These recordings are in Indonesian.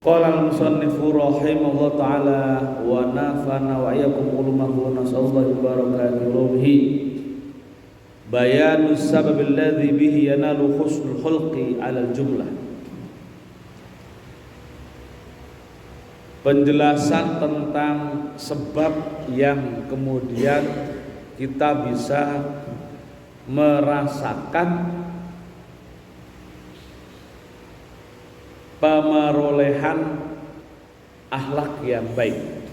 Qala al-musannifu rahimahullah ta'ala wa nafana wa iyyakum ulumahu nasallallahu barakatuh ruhi bayanu sabab alladhi bihi yanalu husnul khulqi 'ala al-jumlah. Penjelasan tentang sebab yang kemudian kita bisa merasakan pemerolehan akhlak yang baik.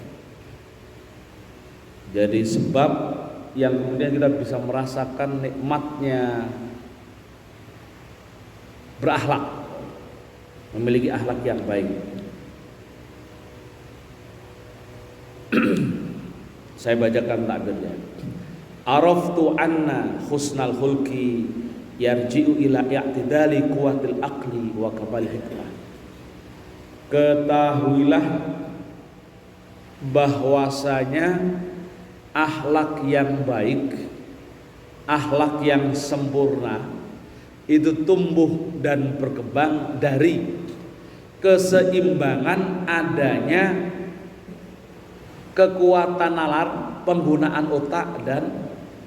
Jadi sebab yang kemudian kita bisa merasakan nikmatnya berakhlak, memiliki akhlak yang baik. Saya bacakan takbirnya. Araftu anna husnal khulqi yarji'u ila i'tidali quwwatil aqli wa kamal hikmah. Ketahuilah bahwasanya akhlak yang baik, akhlak yang sempurna itu tumbuh dan berkembang dari keseimbangan adanya kekuatan nalar, penggunaan otak, dan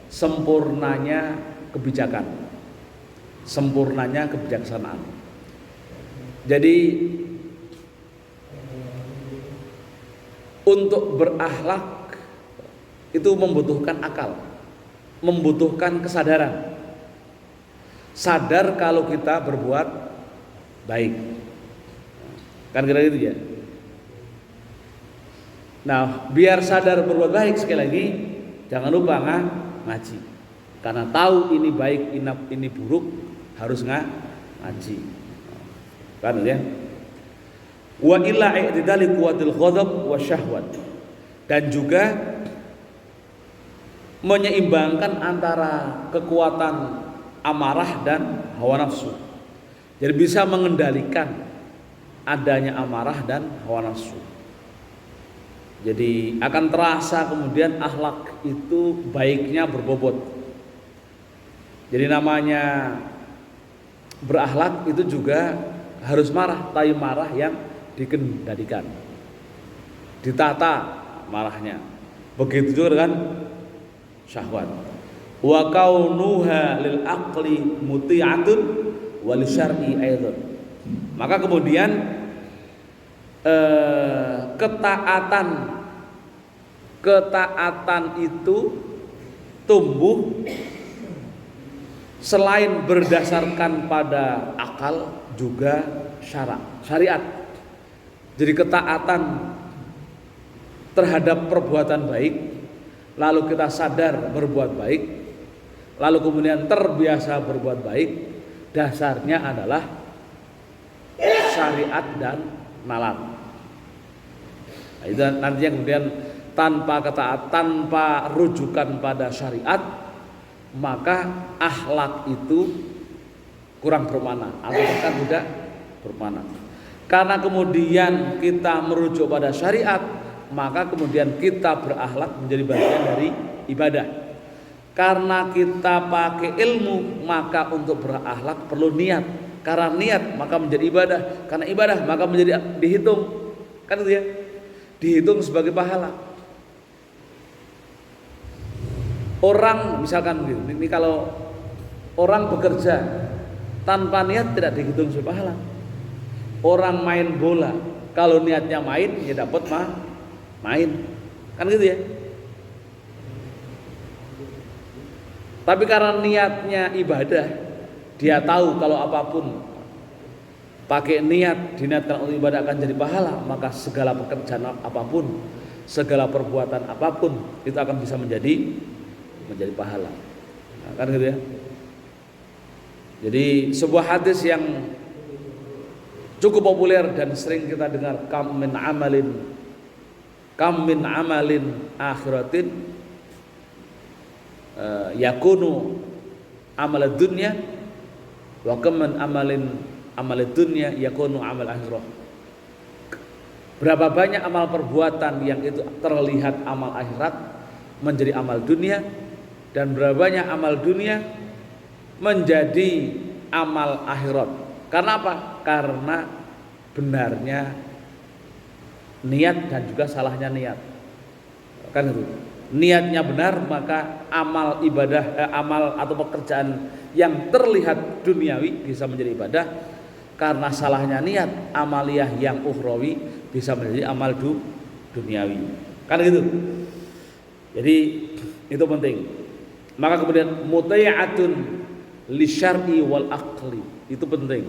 sempurnanya kebijakan, sempurnanya kebijaksanaan. Jadi untuk berakhlak itu membutuhkan akal, membutuhkan kesadaran. Sadar kalau kita berbuat baik, kan kira gitu ya. Nah, biar sadar berbuat baik, sekali lagi jangan lupa ngaji. Karena tahu ini baik, ini buruk, harus ngaji. Kan ya? Wa illa i'tidali quwwatil ghadab wa syahwat, dan juga menyeimbangkan antara kekuatan amarah dan hawa nafsu. Jadi bisa mengendalikan adanya amarah dan hawa nafsu. Jadi akan terasa kemudian akhlak itu baiknya berbobot. Jadi namanya berakhlak itu juga harus marah, tapi marah yang dikendalikan, ditata marahnya. Begitu juga dengan syahwat. Wa kaunuha lil aqli muti'atun wa li syar'i aidan. Maka kemudian ketaatan itu tumbuh selain berdasarkan pada akal juga syariat. Jadi ketaatan terhadap perbuatan baik, lalu kita sadar berbuat baik, lalu kemudian terbiasa berbuat baik, dasarnya adalah syariat dan nalar. Nah, itu nantinya kemudian tanpa ketaatan, tanpa rujukan pada syariat, maka akhlak itu kurang bermakna atau bahkan tidak bermakna. Karena kemudian kita merujuk pada syariat, maka kemudian kita berakhlak menjadi bagian dari ibadah. Karena kita pakai ilmu, maka untuk berakhlak perlu niat. Karena niat maka menjadi ibadah. Karena ibadah maka menjadi dihitung. Kan itu ya? Dihitung sebagai pahala. Orang misalkan gitu, ini kalau orang bekerja tanpa niat tidak dihitung sebagai pahala. Orang main bola, kalau niatnya main ya dapat main, kan gitu ya. Tapi karena niatnya ibadah, dia tahu kalau apapun pakai niat, diniatkan untuk ibadah akan jadi pahala, maka segala pekerjaan apapun, segala perbuatan apapun itu akan bisa menjadi pahala. Nah, kan gitu ya. Jadi sebuah hadis yang cukup populer dan sering kita dengar, kam min amalin akhiratin yakunu amal dunya wa kam min amal dunya yakunu amal akhirah. Berapa banyak amal perbuatan yang itu terlihat amal akhirat menjadi amal dunia, dan berapa banyak amal dunia menjadi amal akhirat. Karena apa? Karena benarnya niat dan juga salahnya niat. Kan itu. Niatnya benar maka amal ibadah, amal atau pekerjaan yang terlihat duniawi bisa menjadi ibadah. Karena salahnya niat, amaliyah yang ukhrawi bisa menjadi amal duniawi. Kan gitu. Jadi itu penting. Maka kemudian mutai'atun li syar'i wal aqli. Itu penting.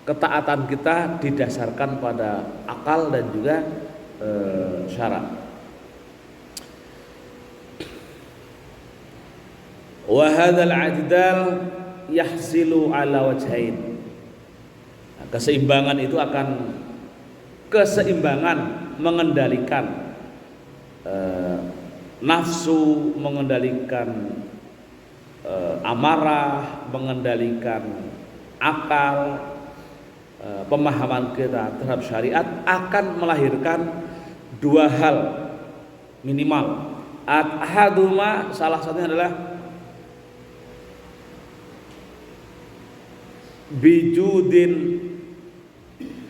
Ketaatan kita didasarkan pada akal dan juga syara'. Wa hadzal i'tidal yahsilu ala wajhain. Keseimbangan itu akan keseimbangan mengendalikan nafsu, mengendalikan amarah, mengendalikan akal, pemahaman kita terhadap syariat akan melahirkan dua hal minimal. Ahaduma, salah satunya adalah bijudin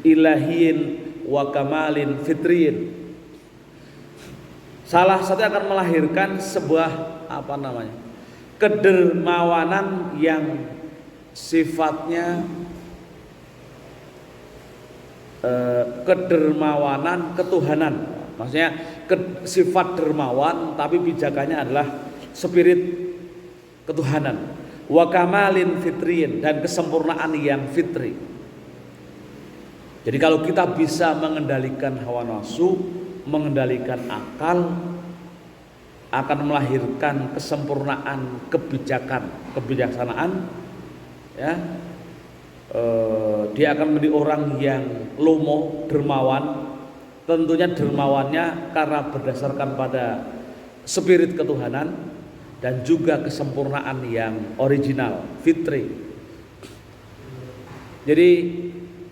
ilahiyin wa kamalin fitriyin. Salah satu akan melahirkan sebuah kedermawanan yang sifatnya kedermawanan ketuhanan. Maksudnya sifat dermawan tapi pijakannya adalah spirit ketuhanan. Wa kamalin fitriyin, dan kesempurnaan yang fitri. Jadi kalau kita bisa mengendalikan hawa nafsu, mengendalikan akal, akan melahirkan kesempurnaan kebijaksanaan, ya. Dia akan menjadi orang yang lomo, dermawan. Tentunya dermawannya karena berdasarkan pada spirit ketuhanan dan juga kesempurnaan yang original, fitri. Jadi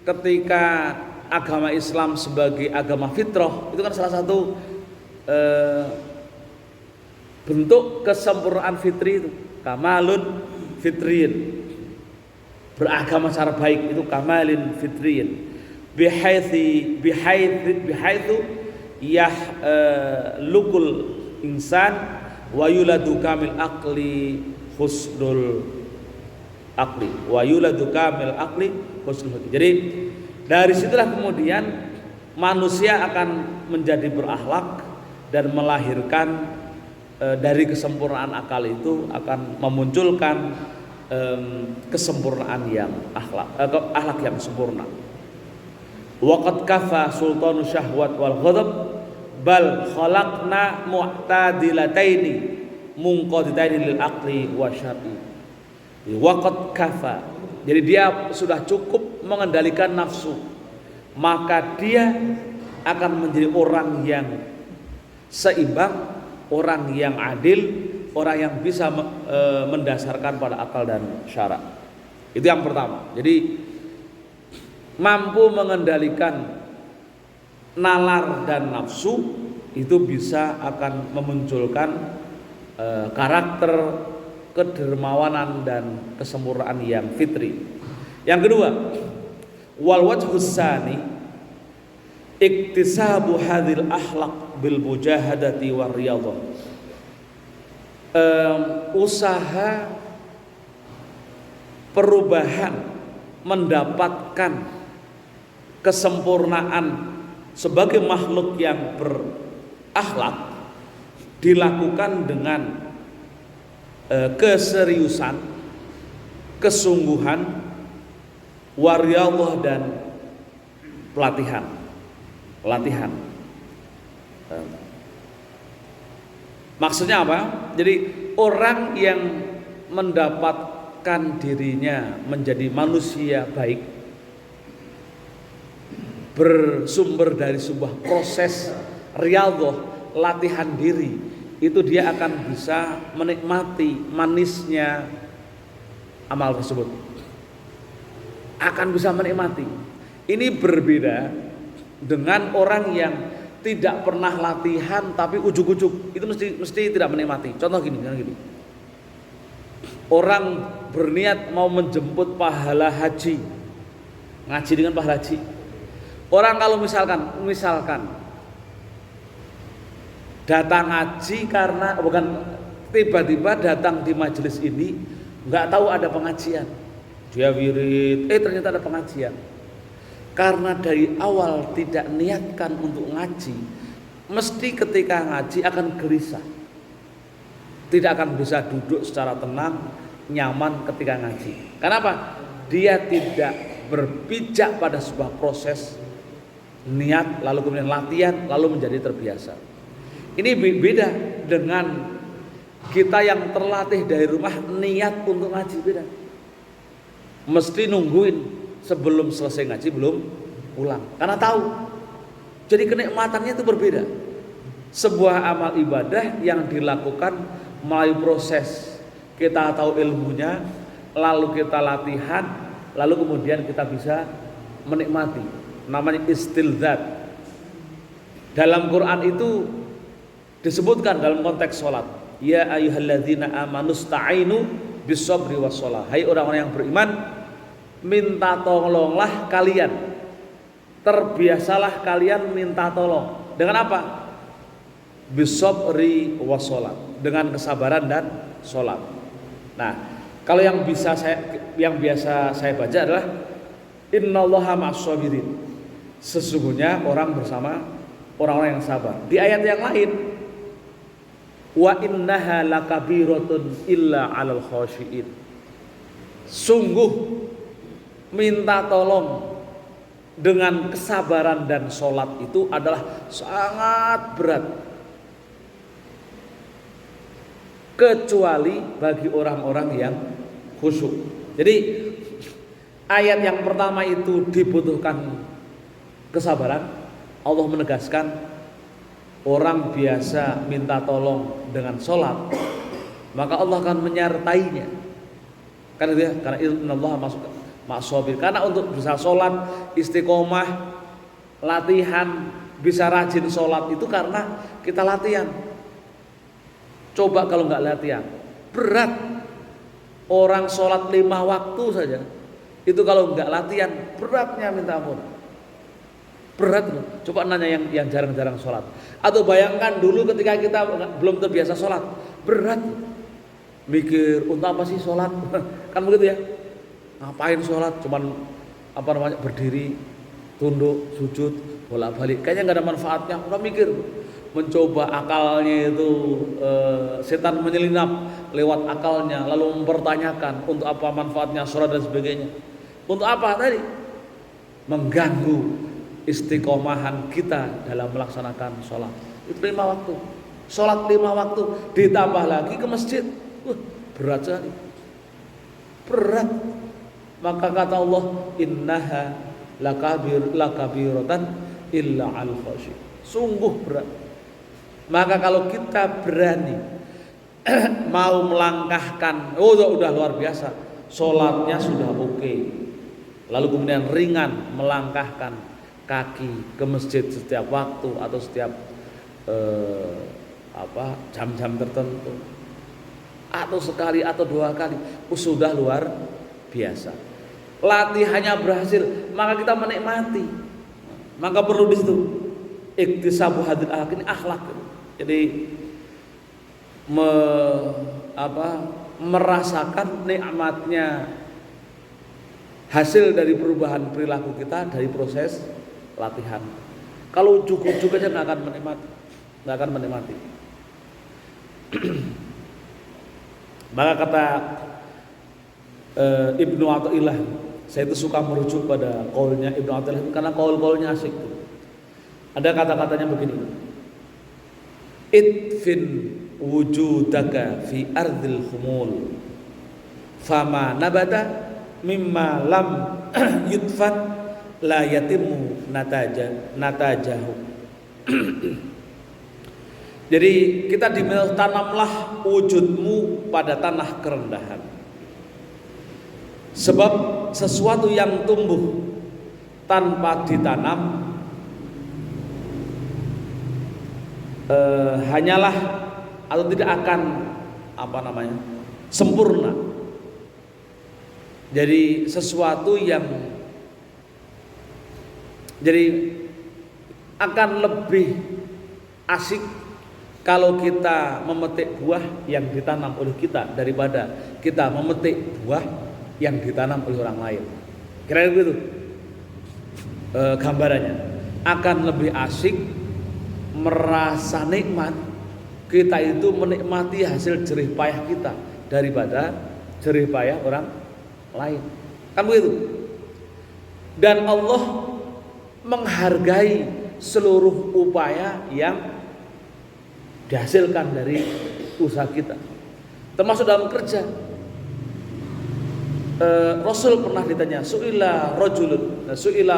ketika agama Islam sebagai agama fitrah, itu kan salah satu bentuk kesempurnaan fitri itu, kamalun fitriyin. Beragama secara baik itu kamalin fitriyin. Bihaitsu lukul insan wa yuladu kamil aqli husnul aqli wa yuladu kamil aqli husnul aqli. Jadi dari situlah kemudian manusia akan menjadi berakhlak dan melahirkan dari kesempurnaan akal itu akan memunculkan kesempurnaan yang akhlak yang sempurna. Waqad kafa sultanu syahwat wal ghadab bal khalaqna mu'tadilataini munqaditaini lil aqli wa syar'i. Waqad kafa, jadi dia sudah cukup mengendalikan nafsu, maka dia akan menjadi orang yang seimbang, orang yang adil, orang yang bisa mendasarkan pada akal dan syara'. Itu yang pertama. Jadi mampu mengendalikan nalar dan nafsu itu bisa akan memunculkan karakter kedermawanan dan kesempurnaan yang fitri. Yang kedua, wal wajhus tsani iktisabu hadhil akhlaq bil mujahadati war riyadhah. Usaha perubahan mendapatkan kesempurnaan sebagai makhluk yang berakhlak dilakukan dengan keseriusan, kesungguhan, wariyadhah dan latihan. Maksudnya apa? Jadi orang yang mendapatkan dirinya menjadi manusia baik bersumber dari sebuah proses riyadhah, latihan diri, itu dia akan bisa menikmati manisnya amal tersebut. Akan bisa menikmati. Ini berbeda dengan orang yang tidak pernah latihan tapi ujuk-ujuk, itu mesti tidak menikmati. Contoh gini. Orang berniat mau menjemput pahala haji, ngaji dengan pahala haji. Orang kalau misalkan datang ngaji karena bukan tiba-tiba datang di majelis ini nggak tahu ada pengajian, dia wirid, ternyata ada pengajian. Karena dari awal tidak niatkan untuk ngaji, mesti ketika ngaji akan gelisah, tidak akan bisa duduk secara tenang, nyaman ketika ngaji. Kenapa? Dia tidak berpijak pada sebuah proses niat, lalu kemudian latihan, lalu menjadi terbiasa. Ini beda dengan kita yang terlatih dari rumah niat untuk ngaji, beda. Mesti nungguin sebelum selesai ngaji belum pulang, karena tahu. Jadi kenikmatannya itu berbeda. Sebuah amal ibadah yang dilakukan melalui proses kita tahu ilmunya, lalu kita latihan, lalu kemudian kita bisa menikmati. Namanya istilzat. Dalam Quran itu disebutkan dalam konteks sholat, ya ayyuhalladzina amanusta'inu bisabri wassalah. Hai orang-orang yang beriman, minta tolonglah kalian, terbiasalah kalian minta tolong. Dengan apa? Bisabri wassalah, dengan kesabaran dan sholat. Nah, kalau yang biasa saya baca adalah innallaha ma'as-sabirin. Sesungguhnya orang bersama orang-orang yang sabar. Di ayat yang lain, wa innaha lakabiratun illa 'alal khashiin. Sungguh minta tolong dengan kesabaran dan sholat itu adalah sangat berat, kecuali bagi orang-orang yang khusyuk. Jadi ayat yang pertama itu dibutuhkan kesabaran. Allah menegaskan orang biasa minta tolong dengan sholat, maka Allah akan menyertainya. Karena innallaha ma'as-sabirin. Karena untuk bisa sholat istiqomah, latihan, bisa rajin sholat itu karena kita latihan. Coba kalau nggak latihan, berat. Orang sholat 5 waktu saja, itu kalau nggak latihan, beratnya minta ampun. Berat loh. Coba nanya yang jarang-jarang sholat. Atau bayangkan dulu ketika kita belum terbiasa sholat, berat. Mikir, untuk apa sih sholat? Kan begitu ya. Ngapain sholat? Cuman berdiri, tunduk, sujud, bolak-balik. Kayaknya nggak ada manfaatnya. Udah mikir. Mencoba akalnya itu, setan menyelinap lewat akalnya, lalu mempertanyakan untuk apa manfaatnya sholat dan sebagainya. Untuk apa tadi? Mengganggu istiqomahan kita dalam melaksanakan sholat. Itu 5 waktu. Sholat 5 waktu ditambah lagi ke masjid, berat sekali. Berat. Maka kata Allah, innaha lakabiratan illa al khasyi. Sungguh berat. Maka kalau kita berani mau melangkahkan, udah luar biasa, sholatnya sudah oke. Lalu kemudian ringan melangkahkan kaki ke masjid setiap waktu atau setiap jam-jam tertentu, atau sekali atau 2 kali, sudah luar biasa. Latihannya berhasil, maka kita menikmati. Maka perlu di situ iktisabu hadil akhlak, ini akhlak. Jadi merasakan nikmatnya hasil dari perubahan perilaku kita dari proses latihan. Kalau ujuk-ujuk aja nggak akan menikmati. Maka kata Ibnu Athaillah, saya itu suka merujuk pada qaulnya Ibnu Athaillah karena qaul-qaulnya asik. Ada kata-katanya begini, idfin wujudaka fi ardil khumul fama nabata mimma lam yudfan la yatimu natajahu. Jadi kita diminta tanamlah wujudmu pada tanah kerendahan, sebab sesuatu yang tumbuh tanpa ditanam hanyalah atau tidak akan sempurna. Jadi sesuatu yang akan lebih asik kalau kita memetik buah yang ditanam oleh kita daripada kita memetik buah yang ditanam oleh orang lain. Kira-kira begitu gambarannya. Akan lebih asik merasa nikmat kita itu menikmati hasil jerih payah kita daripada jerih payah orang lain. Kan begitu? Dan Allah menghargai seluruh upaya yang dihasilkan dari usaha kita, termasuk dalam kerja. Rasul pernah ditanya, su'ila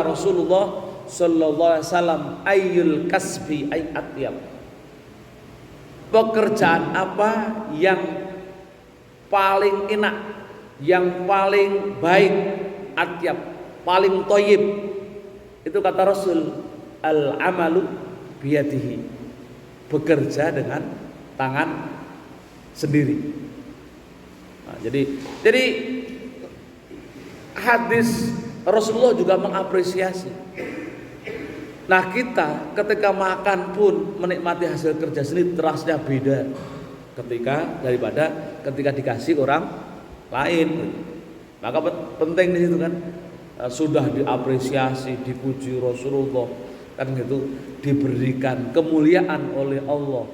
Rasulullah sallallahu alaihi wasallam ayyul kasbi atyab. Pekerjaan apa yang paling enak, yang paling baik, atyab, paling thayyib? Itu kata Rasul, al-amalu biyadihi, bekerja dengan tangan sendiri. Nah, jadi hadis Rasulullah juga mengapresiasi. Nah, kita ketika makan pun menikmati hasil kerja sendiri, terasnya beda daripada ketika dikasih orang lain. Maka penting di situ kan, sudah diapresiasi, dipuji Rasulullah, kan gitu, diberikan kemuliaan oleh Allah.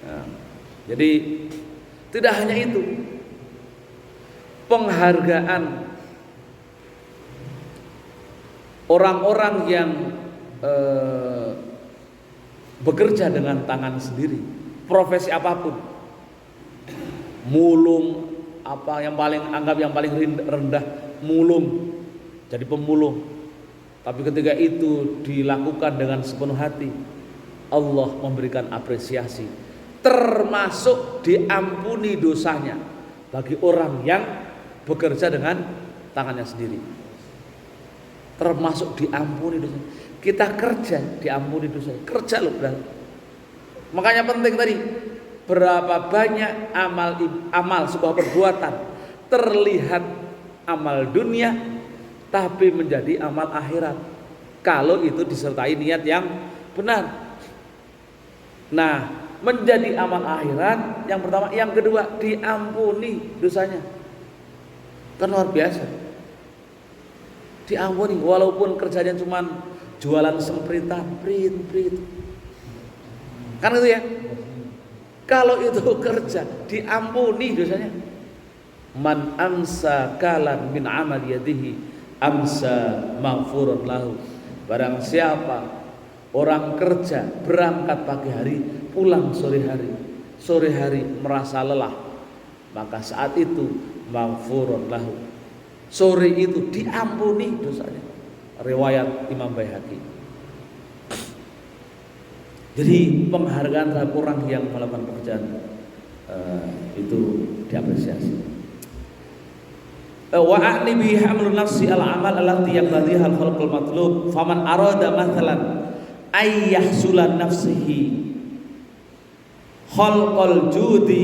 Nah, jadi tidak hanya itu, penghargaan orang-orang yang bekerja dengan tangan sendiri, profesi apapun, mulung, apa yang paling rendah, mulung, jadi pemulung. Tapi ketika itu dilakukan dengan sepenuh hati, Allah memberikan apresiasi, termasuk diampuni dosanya bagi orang yang bekerja dengan tangannya sendiri. Termasuk diampuni dosanya. Kita kerja diampuni dosanya. Kerja loh, berarti. Makanya penting tadi, berapa banyak amal sebuah perbuatan terlihat amal dunia tapi menjadi amal akhirat kalau itu disertai niat yang benar. Nah, menjadi amal akhirat yang pertama, yang kedua diampuni dosanya. Kan luar biasa. Diampuni walaupun kerjanya cuma jualan sempritan, print. Kan itu ya. Kalau itu kerja diampuni dosanya. Man amsa kalan min amal yadihi amsa maghfurun lahu. Barang siapa orang kerja berangkat pagi hari, pulang sore hari merasa lelah, maka saat itu maghfurun lahu, sore itu diampuni dosanya. Riwayat Imam Baihaqi. Jadi penghargaan terhadap orang yang melakukan pekerjaan itu diapresiasi. Wa a'ni bi hamlun nafsi al-amal allati yaqdiha al-khalqul matlub faman arada mathalan ay yahsulan nafsihi khalqul judi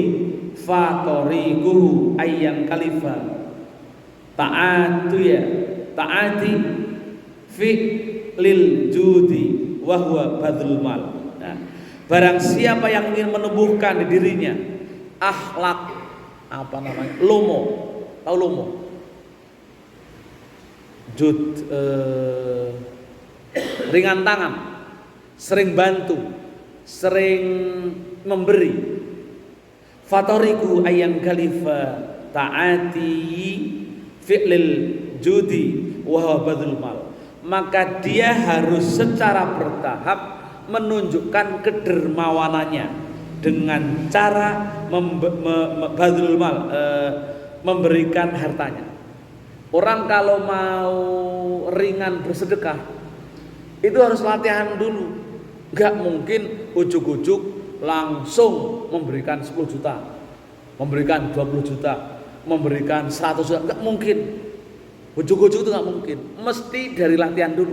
fa tariquhu ayyan kalifa ta'ati fi lil judi wa huwa badlul mal. Nah, barang siapa yang ingin menumbuhkan di dirinya akhlak lomo, tahu lomo? Ringan tangan, sering bantu, sering memberi. Fatoriku ayang khalifa taati fi'lil judi wa badul mal. Maka dia harus secara bertahap menunjukkan kedermawanannya dengan cara badul mal, memberikan hartanya. Orang kalau mau ringan bersedekah itu harus latihan dulu. Gak mungkin ujuk-ujuk langsung memberikan 10 juta, memberikan 20 juta, memberikan 100 juta. Gak mungkin. Ujuk-ujuk itu gak mungkin. Mesti dari latihan dulu.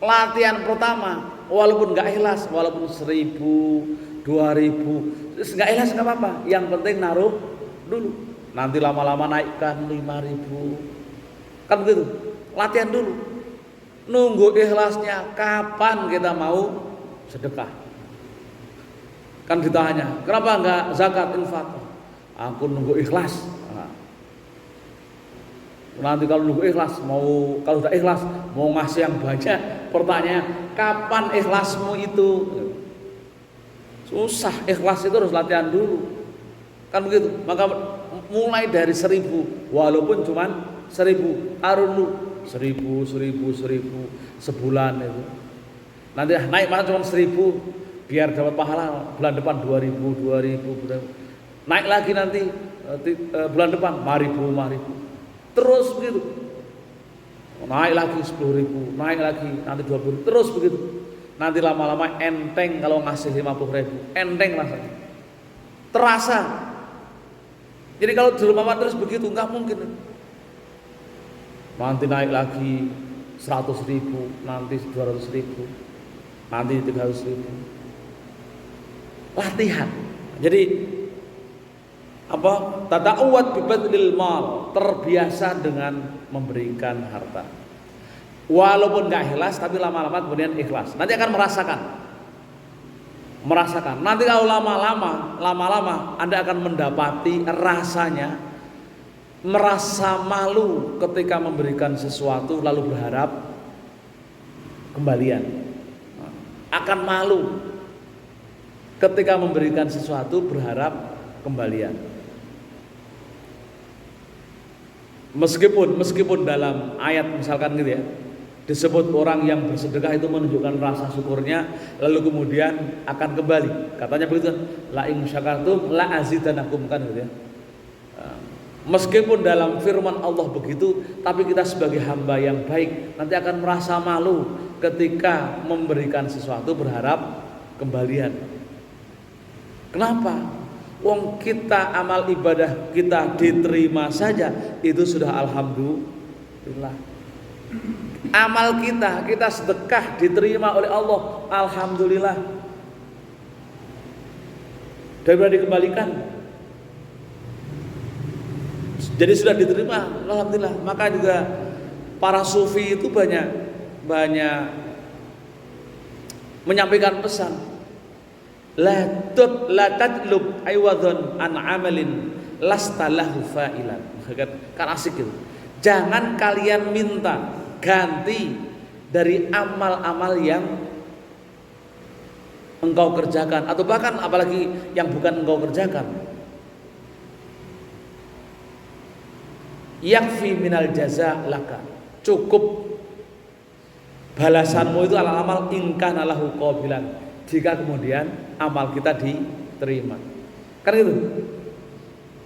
Latihan pertama, walaupun gak ikhlas, walaupun 1.000, 2.000, gak ikhlas gak apa-apa. Yang penting naruh dulu. Nanti lama-lama naikkan 5.000. Kan begitu, latihan dulu. Nunggu ikhlasnya, kapan kita mau sedekah. Kan ditanya, kenapa enggak zakat infak? Aku nunggu ikhlas. Nah, nanti kalau nunggu ikhlas, kalau udah ikhlas mau ngasih yang banyak, pertanyaan kapan ikhlasmu itu? Susah, ikhlas itu harus latihan dulu. Kan begitu. Maka mulai dari 1.000, walaupun cuman 1.000, taruh dulu 1.000, sebulan itu. Nanti naik malah cuma 1.000, biar dapat pahala. Bulan depan 2.000, naik lagi nanti bulan depan 5.000, terus begitu. Naik lagi 10.000, naik lagi nanti 20.000, terus begitu. Nanti lama-lama enteng kalau ngasih 50.000, enteng rasanya, terasa. Jadi kalau di rumah terus begitu nggak mungkin. Nanti naik lagi 100.000, nanti 200.000, nanti 300.000. Latihan. Jadi tata'awwad bi badlil mal, terbiasa dengan memberikan harta. Walaupun nggak ikhlas, tapi lama-lama kemudian ikhlas. Nanti akan merasakan. Nanti kalau lama-lama Anda akan mendapati rasanya merasa malu ketika memberikan sesuatu lalu berharap kembalian. Akan malu ketika memberikan sesuatu berharap kembalian. Meskipun dalam ayat misalkan gitu ya, disebut orang yang bersedekah itu menunjukkan rasa syukurnya, lalu kemudian akan kembali. Katanya begitu, la in syakartum la azidanakum, kan gitu ya. Meskipun dalam firman Allah begitu, tapi kita sebagai hamba yang baik nanti akan merasa malu ketika memberikan sesuatu berharap kembalian. Kenapa? Wong kita amal ibadah kita diterima saja itu sudah alhamdulillah. Amal kita sedekah diterima oleh Allah, alhamdulillah. Daripada dikembalikan, jadi sudah diterima, alhamdulillah. Maka juga para sufi itu banyak menyampaikan pesan, la tadlub aywadhan an amalin lastalahu fa'ilan. Kan asik gitu. Jangan kalian minta ganti dari amal-amal yang engkau kerjakan, atau bahkan apalagi yang bukan engkau kerjakan. Yakfi minal jaza laka, cukup balasanmu itu amal ingkana lahu qabilan, jika kemudian amal kita diterima. Kan itu.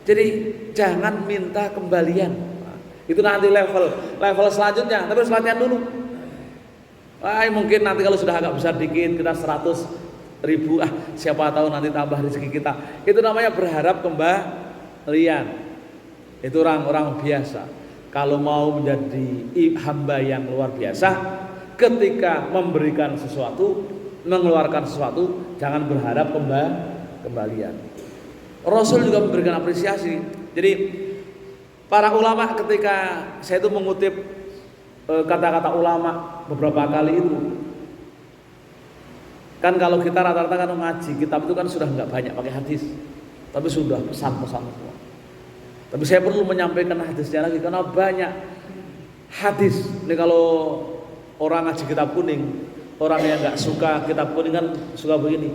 Jadi jangan minta kembalian. Itu nanti level selanjutnya, tapi harus latihan dulu. Mungkin nanti kalau sudah agak besar dikit, kita 100.000, siapa tahu nanti tambah rezeki kita. Itu namanya berharap kembalian. Itu orang-orang biasa. Kalau mau menjadi hamba yang luar biasa, ketika memberikan sesuatu, mengeluarkan sesuatu, jangan berharap kembalian. Rasul juga memberikan apresiasi. Jadi para ulama, ketika saya itu mengutip kata-kata ulama beberapa kali itu, kan kalau kita rata-rata kan ngaji kitab itu kan sudah nggak banyak pakai hadis, tapi sudah pesan-pesan semua. Tapi saya perlu menyampaikan hadisnya lagi karena banyak hadis. Ini kalau orang ngaji kitab kuning, orang yang nggak suka kitab kuning kan suka begini,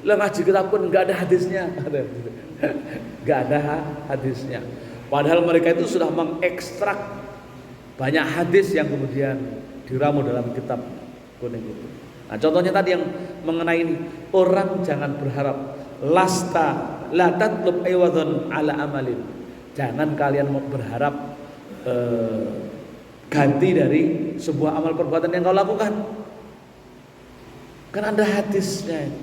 lah ngaji kitab kuning nggak ada hadisnya, nggak ada hadisnya. Padahal mereka itu sudah mengekstrak banyak hadis yang kemudian diramu dalam kitab kuning itu. Nah, contohnya tadi yang mengenai ini, orang jangan berharap la tatlub aywadhan ala amalin. Jangan kalian berharap ganti dari sebuah amal perbuatan yang kau lakukan. Kan ada hadisnya.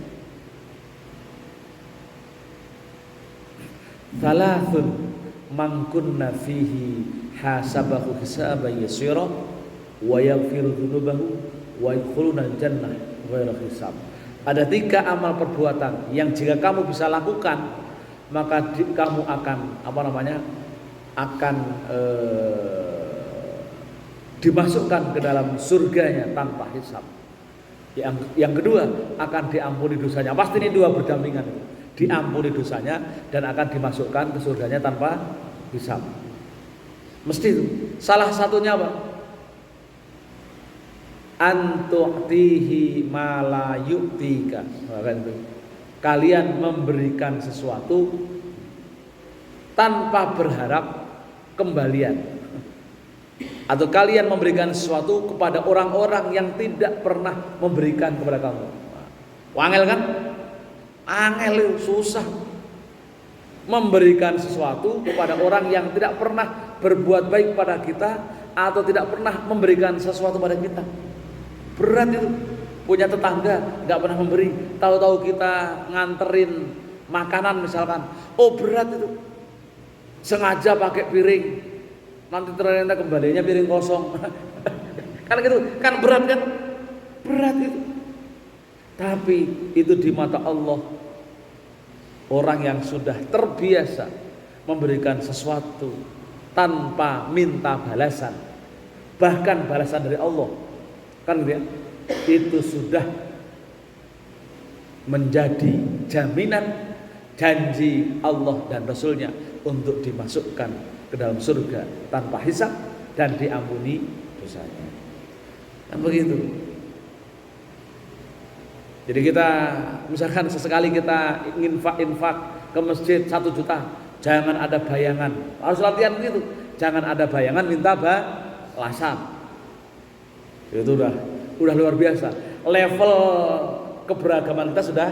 Thalathun man kunna fihi hasabahu hisaban yasira wa yaghfiru dzunubahu wa yadkhuluna jannah ghaira hisab. Ada 3 amal perbuatan yang jika kamu bisa lakukan, maka kamu akan dimasukkan ke dalam surganya tanpa hisab. Yang kedua akan diampuni dosanya. Pasti ini dua berdampingan. Diampuni dosanya dan akan dimasukkan ke surganya tanpa hisab. Mesti itu. Salah satunya apa? Antu'tihi ma la yu'tika. Kalian memberikan sesuatu tanpa berharap kembalian. Atau kalian memberikan sesuatu kepada orang-orang yang tidak pernah memberikan kepada kamu. Angel kan? Angel, susah. Memberikan sesuatu kepada orang yang tidak pernah berbuat baik pada kita atau tidak pernah memberikan sesuatu pada kita. Berat itu. Punya tetangga nggak pernah memberi, tahu-tahu kita nganterin makanan misalkan. Oh, berat itu. Sengaja pakai piring, nanti ternyata kembalinya piring kosong. Kan gitu, kan berat kan? Berat itu. Tapi itu di mata Allah, orang yang sudah terbiasa memberikan sesuatu tanpa minta balasan, bahkan balasan dari Allah, kan gitu ya, itu sudah menjadi jaminan janji Allah dan Rasulnya untuk dimasukkan ke dalam surga tanpa hisab dan diampuni dosanya. Kan begitu. Jadi kita misalkan sesekali kita ingin infak ke masjid 1 juta, jangan ada bayangan. Harus latihan begitu. Jangan ada bayangan minta balasan. Itu udah luar biasa. Level keberagaman kita sudah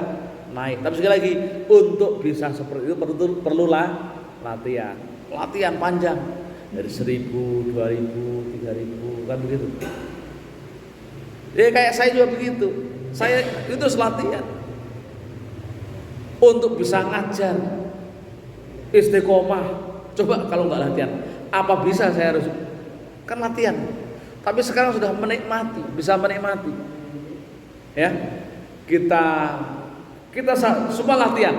naik. Tapi sekali lagi untuk bisa seperti itu perlulah latihan. Latihan panjang dari 1.000, 2.000, 3.000 kan begitu. Ya kayak saya juga begitu. Saya itu latihan untuk bisa ngajar istiqomah. Coba kalau nggak latihan, apa bisa saya harus kan latihan. Tapi sekarang sudah menikmati, bisa menikmati. Ya, kita semua latihan.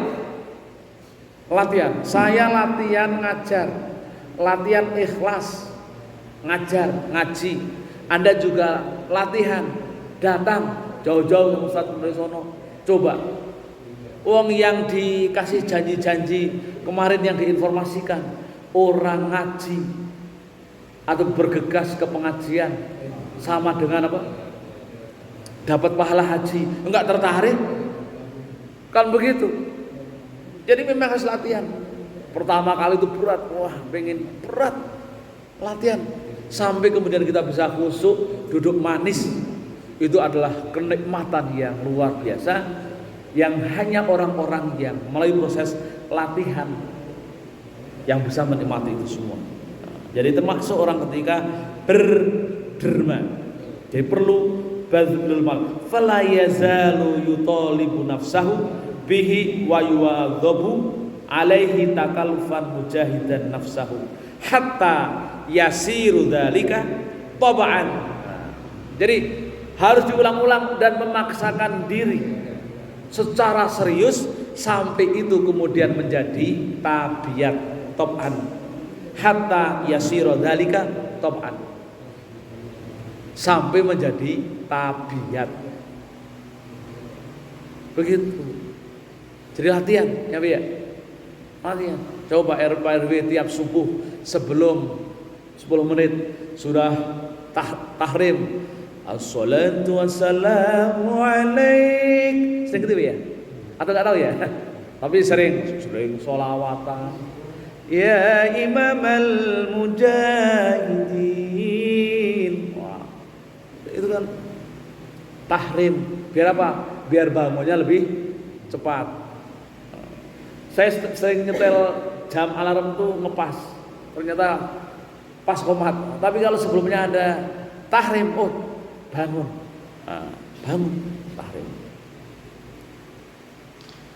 Latihan. Saya latihan ngajar, latihan ikhlas, ngajar, ngaji. Anda juga latihan, datang jauh-jauh ke Ustaz Mresono. Coba uang yang dikasih janji-janji kemarin yang diinformasikan, orang ngaji atau bergegas ke pengajian sama dengan apa? Dapat pahala haji. Enggak tertarik? Kan begitu. Jadi memang harus latihan. Pertama kali itu berat, wah pengen berat latihan sampai kemudian kita bisa khusyuk, duduk manis. Itu adalah kenikmatan yang luar biasa yang hanya orang-orang yang melalui proses latihan yang bisa menikmati itu semua. Jadi termasuk orang ketika berderma. Jadi perlu bazlul mal. Fala yazalu yutalibu nafsahu bihi wa yuwadhabu alaihi takallufan mujahidan nafsahu hatta yasiru dzalika tab'an. Jadi harus diulang-ulang dan memaksakan diri secara serius sampai itu kemudian menjadi tabiat tab'an. Hatta yasiru dzalika tab'an. Sampai menjadi tabiat. Begitu. Jadi latihan, ya ya. Latihan. Coba RW tiap subuh sebelum 10 menit sudah tahrim. Assalatu wassalamu alaik. Sering gitu ya? Atau enggak tahu ya? Tapi sering sholawatan. Ya imamal mujahidin. Wah. Itu kan tahrim. Biar apa? Biar bangunnya lebih cepat. Saya sering nyetel jam alarm tuh ngepas. Ternyata pas komat. Tapi kalau sebelumnya ada tahrim, oh bangun, bangun tahrim.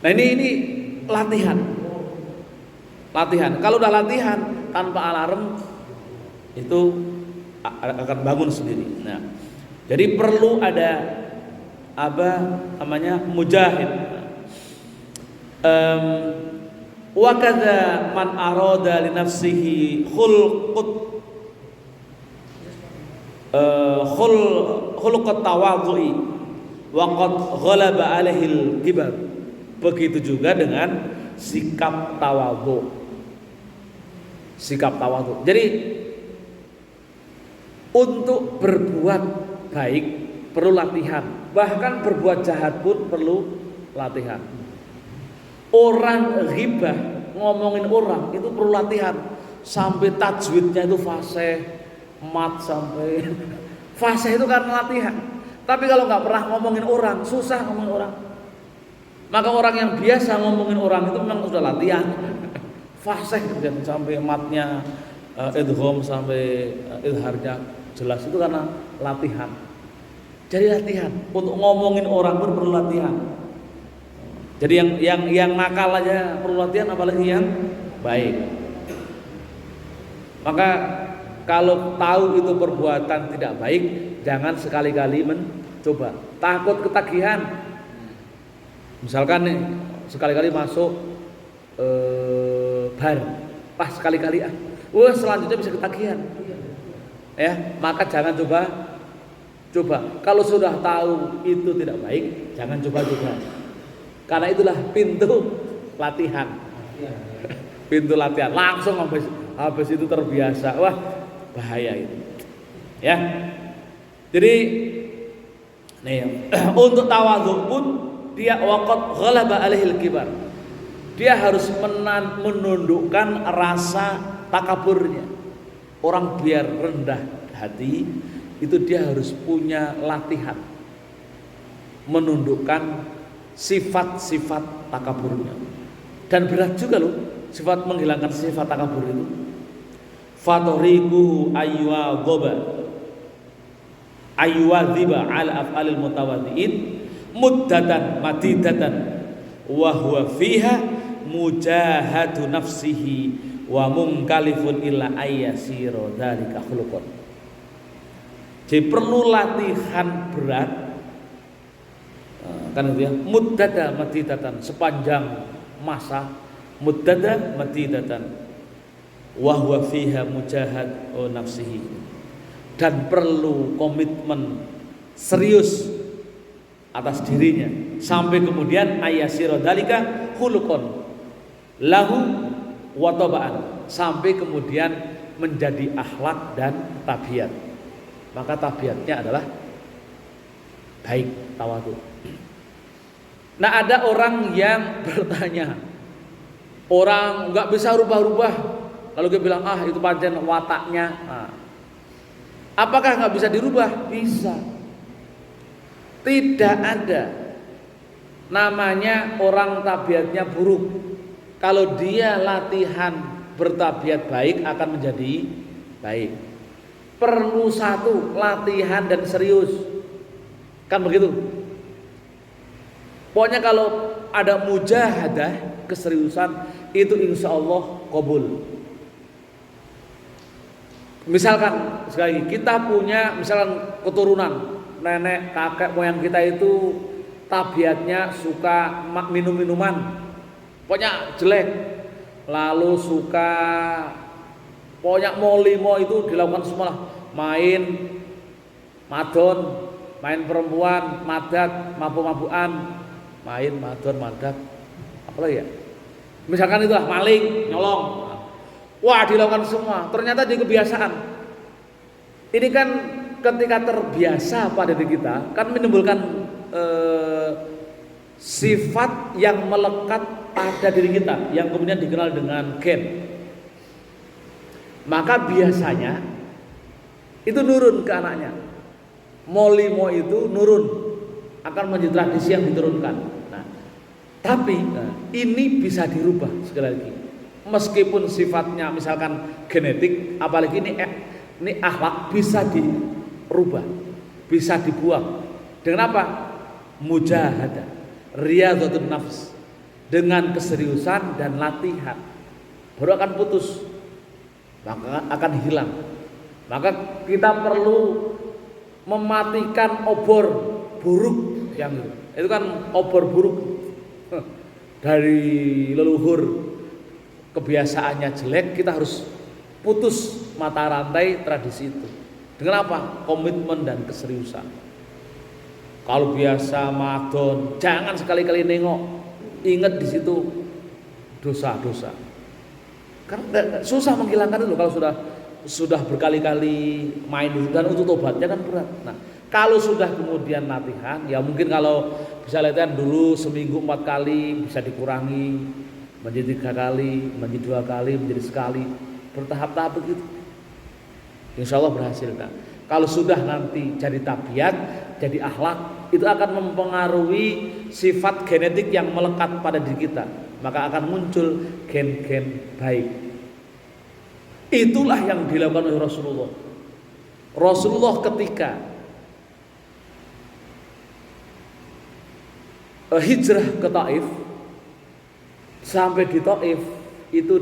Nah ini latihan. Latihan. Kalau udah latihan tanpa alarm itu akan bangun sendiri. Nah, jadi perlu ada apa namanya mujahid. Wa kadza man arada li nafsihi khulqat tawadhu'i wa qad ghalaba alaihil kibar. Begitu juga dengan sikap tawadhu. Sikap tawadhu. Jadi untuk berbuat baik perlu latihan. Bahkan berbuat jahat pun perlu latihan. Orang ghibah, ngomongin orang itu perlu latihan. Sampai tajwidnya itu fasih, mat sampai fasih itu kan latihan. Tapi kalau nggak pernah ngomongin orang, susah ngomongin orang. Maka orang yang biasa ngomongin orang itu memang sudah latihan. Fasih dan sampai matnya idgham sampai izharnya jelas itu karena latihan. Jadi latihan untuk ngomongin orang pun perlu latihan. Jadi yang nakal aja perlu latihan, apalagi yang baik. Maka kalau tahu itu perbuatan tidak baik, jangan sekali-kali mencoba. Takut ketagihan. Misalkan nih sekali-kali masuk bar, pas sekali-kali selanjutnya bisa ketagihan. Ya, maka jangan coba. Kalau sudah tahu itu tidak baik, jangan coba-coba. Karena itulah pintu latihan. Pintu latihan langsung habis itu terbiasa. Wah, bahaya itu. Ya. Jadi nih untuk tawadhu pun dia waqad ghalaba alaihil kibar. Dia harus menundukkan rasa takaburnya. Orang biar rendah hati itu dia harus punya latihan menundukkan sifat-sifat takaburnya. Dan berat juga loh sifat menghilangkan sifat takabur itu. Fatoriku ayyuwadhiba ala af'alil mutawaddi'in muddatan madidatan wa huwa fiha mujahadu nafsihi wa munkalifun illa ayyasira dzalika khuluqan. Jadi perlu latihan berat kan itu ya, muddada madidatan sepanjang masa, muddada madidatan wa huwa fiha mujahad nafsihi, dan perlu komitmen serius atas dirinya sampai kemudian ayasira dalika khuluqan lahu wa tabaan, sampai kemudian menjadi akhlak dan tabiat. Maka tabiatnya adalah baik, tawadhu. Nah, ada orang yang bertanya, orang nggak bisa rubah-rubah. Kalau dia bilang itu pancen wataknya, apakah nggak bisa dirubah? Bisa. Tidak ada namanya orang tabiatnya buruk. Kalau dia latihan bertabiat baik akan menjadi baik. Perlu satu, latihan dan serius. Kan begitu. Pokoknya kalau ada mujahadah, keseriusan, itu insya Allah qabul. Misalkan sekali lagi, kita punya misalkan keturunan nenek kakek moyang kita itu tabiatnya suka minum-minuman, pokoknya jelek, lalu suka pokoknya mau itu dilakukan semua, main madon, main perempuan, madat, mabuk-mabukan, main madon, madat, apa lagi ya? Misalkan itulah maling, nyolong, wah dilakukan semua, ternyata di kebiasaan. Ini kan ketika terbiasa pada diri kita kan menimbulkan sifat yang melekat pada diri kita yang kemudian dikenal dengan gen. Maka biasanya itu nurun ke anaknya. Molimo itu nurun, akan menjadi tradisi yang diturunkan. Nah, tapi ini bisa dirubah sekali lagi. Meskipun sifatnya misalkan genetik, apalagi ini akhlak bisa dirubah, bisa dibuang. Dengan apa? Mujahadah, riyadhatun nafs, dengan keseriusan dan latihan. Baru akan putus, maka akan hilang. Maka kita perlu mematikan obor buruk yang itu kan obor buruk dari leluhur, kebiasaannya jelek, kita harus putus mata rantai tradisi itu. Dengan apa? Komitmen dan keseriusan. Kalau biasa madon, jangan sekali-kali nengok. Ingat di situ dosa-dosa. Karena susah menghilangkan itu kalau sudah berkali-kali main itu, dan untuk tobatnya kan berat. Nah, kalau sudah kemudian latihan, ya mungkin kalau bisa latihan dulu seminggu 4 kali bisa dikurangi menjadi 3 kali, menjadi 2 kali, menjadi sekali, bertahap-tahap begitu. Insya Allah berhasil. Nah, kalau sudah nanti jadi tabiat, jadi akhlak, itu akan mempengaruhi sifat genetik yang melekat pada diri kita, maka akan muncul gen-gen baik. Itulah yang dilakukan oleh Rasulullah. Rasulullah ketika hijrah ke Taif, sampai di Taif itu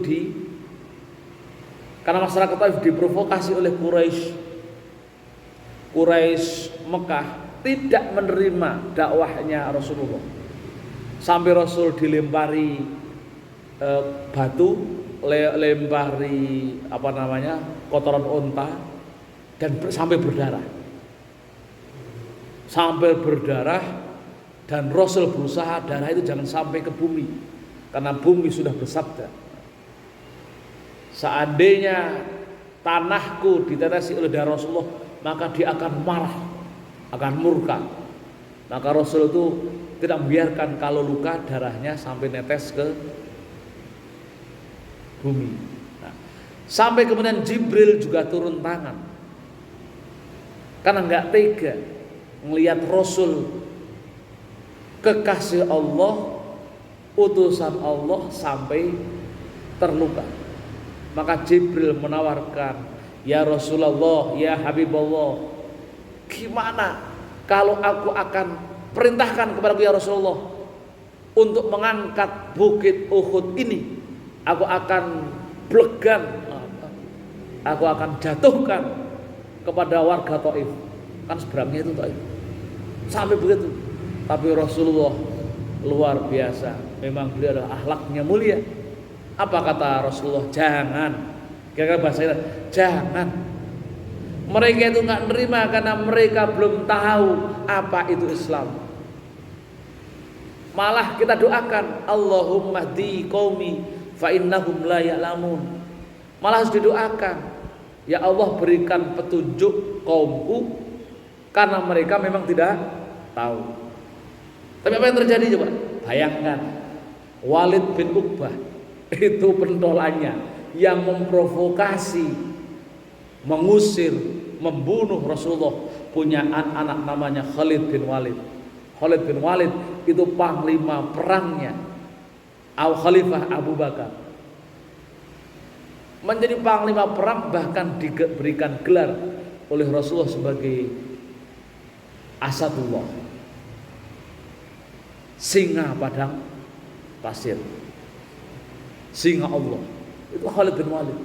karena masyarakat Taif diprovokasi oleh Quraisy Mekah tidak menerima dakwahnya Rasulullah, sampai Rasul dilempari batu, lempari kotoran unta, dan sampai berdarah, dan Rasul berusaha darah itu jangan sampai ke bumi, karena bumi sudah bersabda, seandainya tanahku ditetesi oleh darah Rasulullah, maka dia akan marah, akan murka. Maka Rasul itu tidak membiarkan kalau luka darahnya sampai netes ke bumi. Nah, sampai kemudian Jibril juga turun tangan karena nggak tega melihat Rasul kekasih Allah, utusan Allah sampai terluka. Maka Jibril menawarkan, ya Rasulullah, ya Habibullah, gimana kalau aku akan perintahkan kepada ya Rasulullah untuk mengangkat bukit Uhud ini, aku akan blegan, aku akan jatuhkan kepada warga Taif. Kan seberangnya itu Taif. Sampai begitu. Tapi Rasulullah luar biasa. Memang beliau adalah akhlaknya mulia. Apa kata Rasulullah? Jangan. Kira-kira bahasanya jangan. Mereka itu nggak nerima karena mereka belum tahu apa itu Islam. Malah kita doakan, Allahumma hdi qaumi fa innahum la ya'lamun. Malah harus didoakan, ya Allah berikan petunjuk kaumku karena mereka memang tidak tahu. Tapi apa yang terjadi coba? Bayangkan, Walid bin Uqbah itu pentolannya yang memprovokasi, mengusir, membunuh Rasulullah, punya anak namanya Khalid bin Walid. Khalid bin Walid itu panglima perangnya Khalifah Abu Bakar, menjadi panglima perang, bahkan diberikan gelar oleh Rasulullah sebagai Asadullah, singa padang pasir, singa Allah. Itu Khalid bin Walid.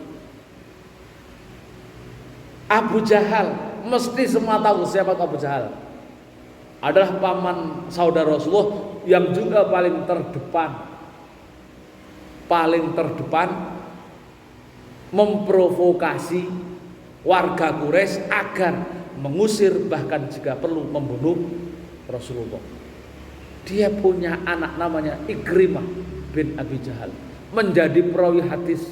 Abu Jahal, mesti semua tahu siapa Abu Jahal. Adalah paman saudara Rasulullah yang juga paling terdepan memprovokasi warga Quraisy agar mengusir, bahkan jika perlu membunuh Rasulullah. Dia punya anak namanya Ikrimah bin Abi Jahal, menjadi perawi hadis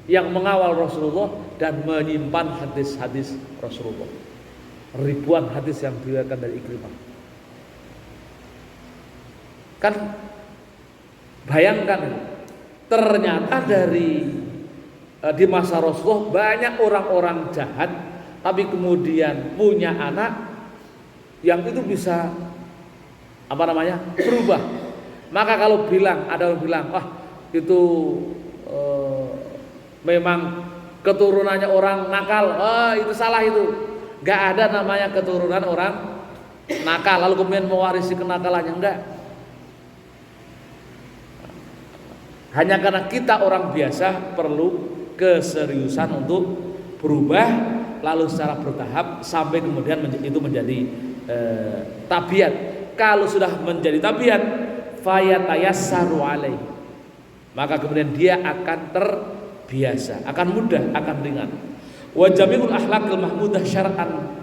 yang mengawal Rasulullah dan menyimpan hadis-hadis Rasulullah. Ribuan hadis yang diriwayatkan dari Ikrimah. Kan bayangkan, ternyata di masa Rasulullah banyak orang-orang jahat, tapi kemudian punya anak yang itu bisa berubah. Maka kalau ada orang bilang, wah itu memang keturunannya orang nakal, itu salah itu. Gak ada namanya keturunan orang nakal lalu kemudian mewarisi kenakalannya, enggak. Hanya karena kita orang biasa perlu keseriusan untuk berubah, lalu secara bertahap sampai kemudian itu menjadi tabiat. Kalau sudah menjadi tabiat, fayatayassaru alaihi, maka kemudian dia akan terbiasa, akan mudah, akan ringan. Wa jami'ul akhlaqil mahmudah syar'an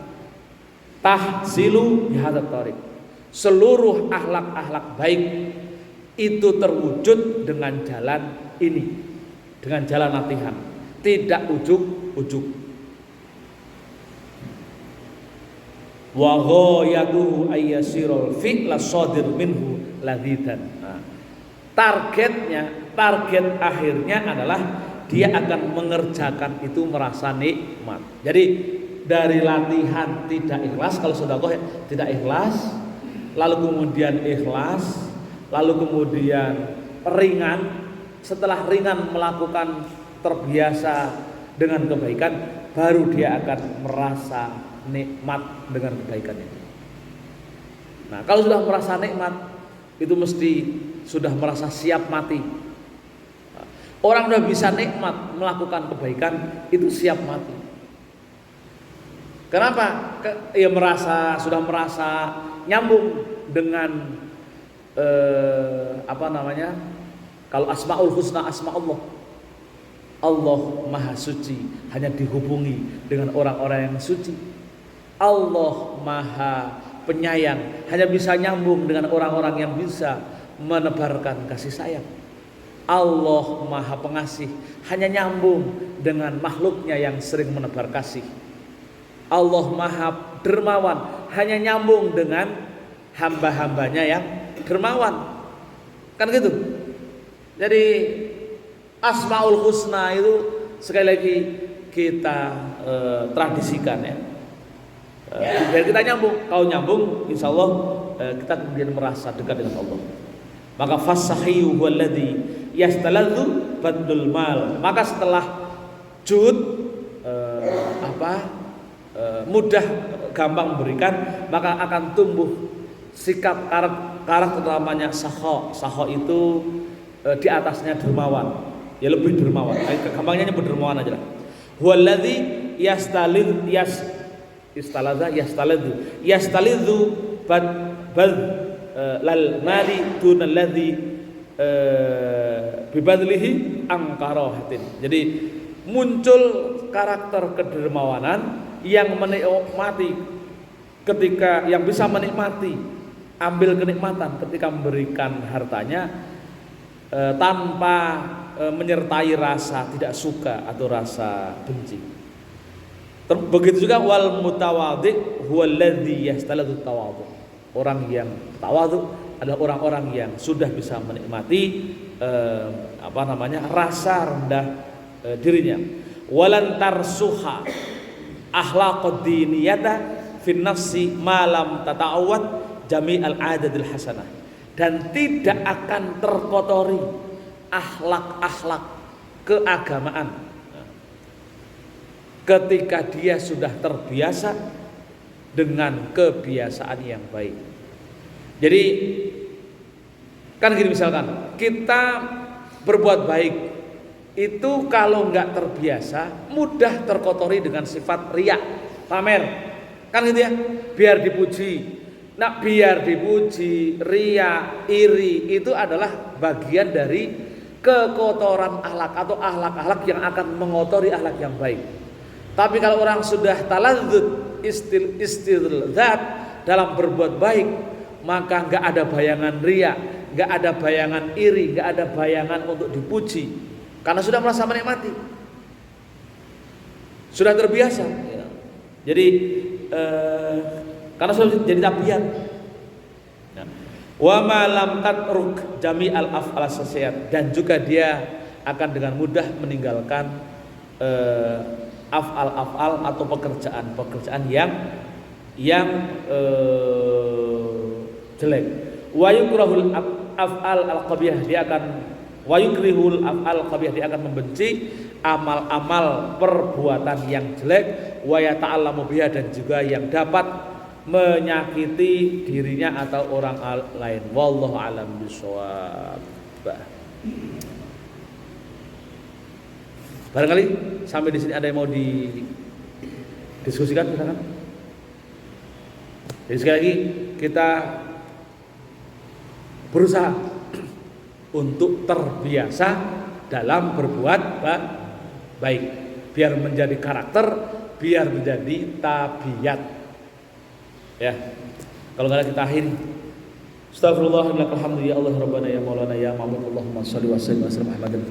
tahsilu bihadzal tariq. seluruh akhlak-akhlak baik itu terwujud dengan jalan ini, dengan jalan latihan, tidak ujuk-ujuk. Wa ghayatuhu ayyasirul fi'la shadir minhu ladzidan. Target akhirnya adalah dia akan mengerjakan itu merasa nikmat. Jadi dari latihan tidak ikhlas, kalau sedekah tidak ikhlas, lalu kemudian ikhlas, lalu kemudian ringan. Setelah ringan melakukan terbiasa dengan kebaikan, baru dia akan merasa nikmat dengan kebaikan itu. Nah, kalau sudah merasa nikmat, itu mesti sudah merasa siap mati. Orang sudah bisa nikmat melakukan kebaikan, itu siap mati. Kenapa? Ya sudah merasa nyambung dengan kalau Asmaul Husna, asma Allah. Allah Maha Suci, hanya dihubungi dengan orang-orang yang suci. Allah Maha Penyayang, hanya bisa nyambung dengan orang-orang yang bisa menebarkan kasih sayang. Allah Maha Pengasih, hanya nyambung dengan makhluknya yang sering menebar kasih. Allah Maha Dermawan, hanya nyambung dengan hamba-hambanya yang dermawan. Kan gitu. Jadi Asmaul Husna itu sekali lagi kita tradisikan ya. Biar kita nyambung. Kalau nyambung, insya Allah kita kemudian merasa dekat dengan Allah. Maka fasahiyu walladhi yastaladzu badul mal. Maka setelah mudah gampang memberikan, maka akan tumbuh sikap karakter namanya sakha itu di atasnya dermawan. Ya lebih dermawan. Gampangnya nyebut dermawan aja lah. Walladzi yastalidzu bad lal mali dunal ladzi bibadlihi angkarahatin. Jadi muncul karakter kedermawanan yang menikmati ketika yang bisa menikmati, ambil kenikmatan ketika memberikan hartanya tanpa menyertai rasa tidak suka atau rasa benci. Begitu juga wal mutawadhi huwallazi yastalidzu tawadhu. Orang yang tawadhu adalah orang-orang yang sudah bisa menikmati rasa rendah dirinya. Walan tarsuha akhlaqud diniyata fin nafsi ma lam tata'awwad jami'al adadil hasanah. Dan tidak akan terkotori akhlak-akhlak keagamaan ketika dia sudah terbiasa dengan kebiasaan yang baik. Jadi kan gini, misalkan kita berbuat baik itu kalau nggak terbiasa mudah terkotori dengan sifat riya, pamer, kan gitu ya, biar dipuji. Nah, biar dipuji, riya, iri itu adalah bagian dari kekotoran akhlak atau akhlak-akhlak yang akan mengotori akhlak yang baik. Tapi kalau orang sudah taladzud istilzat dalam berbuat baik, maka nggak ada bayangan riya, nggak ada bayangan iri, nggak ada bayangan untuk dipuji, karena sudah merasa menikmati, sudah terbiasa. Jadi karena sudah jadi tabiat. Wa ma lam tatruk jami'al af'al sasiat, dan juga dia akan dengan mudah meninggalkan af'al atau pekerjaan yang jelek. Wa yukrahul af'al al-qabih, dia akan membenci amal-amal perbuatan yang jelek. Wa yata'allamu biha, dan juga yang dapat menyakiti dirinya atau orang lain. Wallahu a'lam bishawab. Barangkali sampai di sini ada yang mau didiskusikan, misalkan. Jadi sekali lagi kita berusaha untuk terbiasa dalam berbuat baik, biar menjadi karakter, biar menjadi tabiat. Ya. Kalau nggak ada kita akhiri. Astagfirullah, alhamdulillah, ya Allah, Rabbana, ya Maulana, ya Ma'bud, Allahumma sholli wa sallim wa sallim Muhammadin.